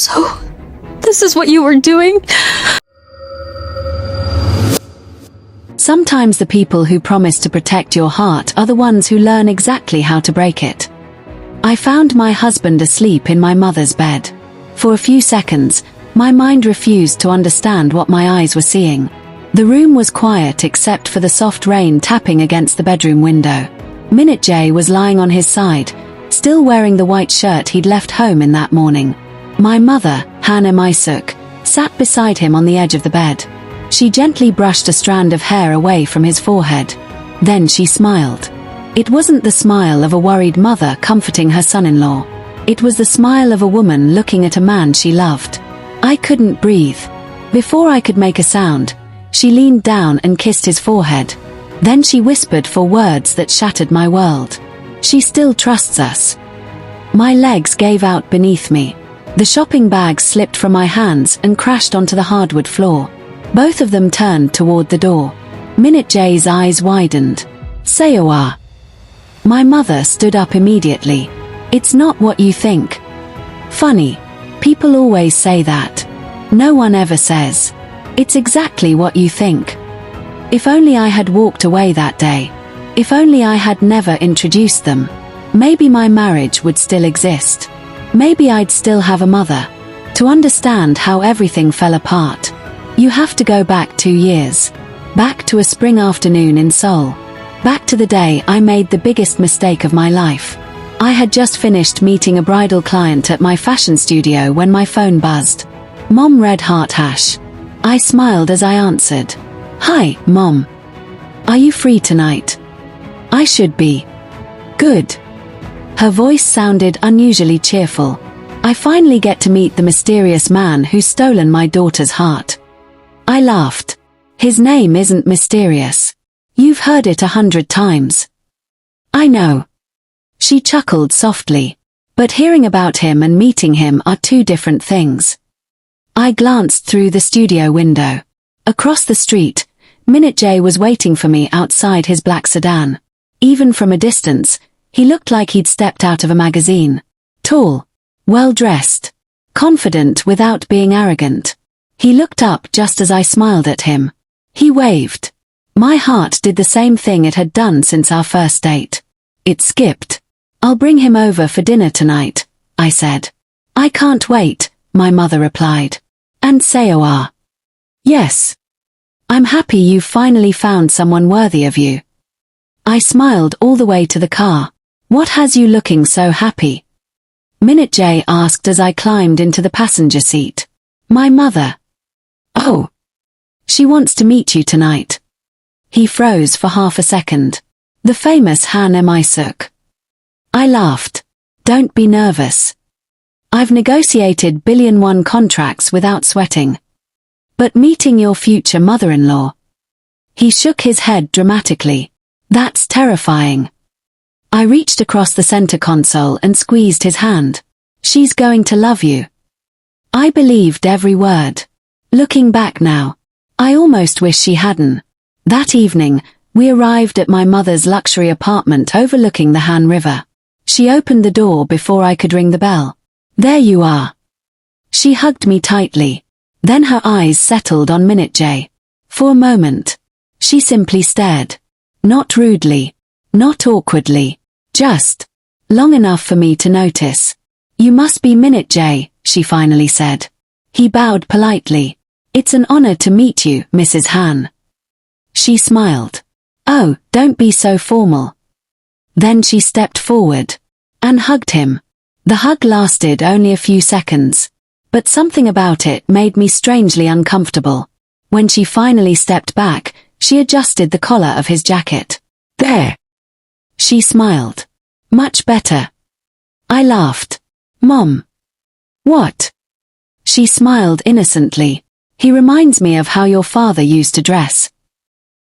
So, this is what you were doing? Sometimes the people who promise to protect your heart are the ones who learn exactly how to break it. I found my husband asleep in my mother's bed. For a few seconds, my mind refused to understand what my eyes were seeing. The room was quiet except for the soft rain tapping against the bedroom window. Minute J was lying on his side, still wearing the white shirt he'd left home in that morning. My mother, Hannah Mysuk, sat beside him on the edge of the bed. She gently brushed a strand of hair away from his forehead. Then she smiled. It wasn't the smile of a worried mother comforting her son-in-law. It was the smile of a woman looking at a man she loved. I couldn't breathe. Before I could make a sound, she leaned down and kissed his forehead. Then she whispered for words that shattered my world. She still trusts us. My legs gave out beneath me. The shopping bag slipped from my hands and crashed onto the hardwood floor. Both of them turned toward the door. Minute J's eyes widened. Seowa. My mother stood up immediately. It's not what you think. Funny. People always say that. No one ever says. It's exactly what you think. If only I had walked away that day. If only I had never introduced them. Maybe my marriage would still exist. Maybe I'd still have a mother. To understand how everything fell apart, you have to go back 2 years. Back to a spring afternoon in Seoul. Back to the day I made the biggest mistake of my life. I had just finished meeting a bridal client at my fashion studio when my phone buzzed. Mom read heart hash. I smiled as I answered. Hi, Mom. Are you free tonight? I should be. Good. Her voice sounded unusually cheerful. I finally get to meet the mysterious man who's stolen my daughter's heart. I laughed. His name isn't mysterious. You've heard it 100 times. I know. She chuckled softly. But hearing about him and meeting him are two different things. I glanced through the studio window. Across the street, Minute J was waiting for me outside his black sedan. Even from a distance, he looked like he'd stepped out of a magazine. Tall, well-dressed, confident without being arrogant. He looked up just as I smiled at him. He waved. My heart did the same thing it had done since our first date. It skipped. I'll bring him over for dinner tonight, I said. I can't wait, my mother replied. And Seowa. Yes. I'm happy you've finally found someone worthy of you. I smiled all the way to the car. What has you looking so happy? Minute J asked as I climbed into the passenger seat. My mother. Oh. She wants to meet you tonight. He froze for half a second. The famous Hannah Mysuk. I laughed. Don't be nervous. I've negotiated billion-won contracts without sweating. But meeting your future mother-in-law. He shook his head dramatically. That's terrifying. I reached across the center console and squeezed his hand. She's going to love you. I believed every word. Looking back now, I almost wish she hadn't. That evening, we arrived at my mother's luxury apartment overlooking the Han River. She opened the door before I could ring the bell. There you are. She hugged me tightly. Then her eyes settled on Minute J. For a moment, she simply stared. Not rudely, not awkwardly, just long enough for me to notice. You must be Minute J, she finally said. He bowed politely. It's an honor to meet you, Mrs. Han. She smiled. Oh, don't be so formal. Then she stepped forward and hugged him. The hug lasted only a few seconds, but something about it made me strangely uncomfortable. When she finally stepped back, she adjusted the collar of his jacket. There. She smiled. Much better. I laughed. Mom. What? She smiled innocently. He reminds me of how your father used to dress.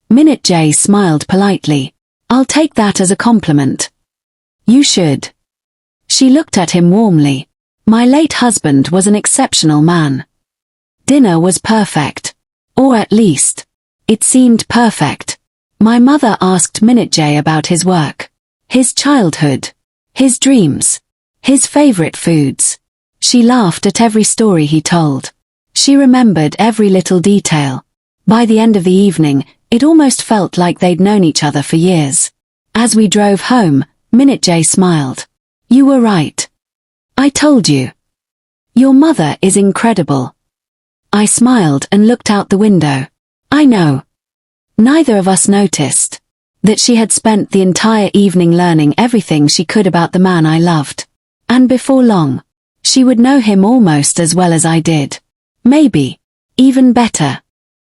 Minute J smiled politely. I'll take that as a compliment. You should. She looked at him warmly. My late husband was an exceptional man. Dinner was perfect. Or at least, it seemed perfect. My mother asked Minute J about his work, his childhood, his dreams, his favorite foods. She laughed at every story he told. She remembered every little detail. By the end of the evening, it almost felt like they'd known each other for years. As we drove home, Minute J smiled. You were right. I told you. Your mother is incredible. I smiled and looked out the window. I know. Neither of us noticed that she had spent the entire evening learning everything she could about the man I loved. And before long, she would know him almost as well as I did. Maybe even better.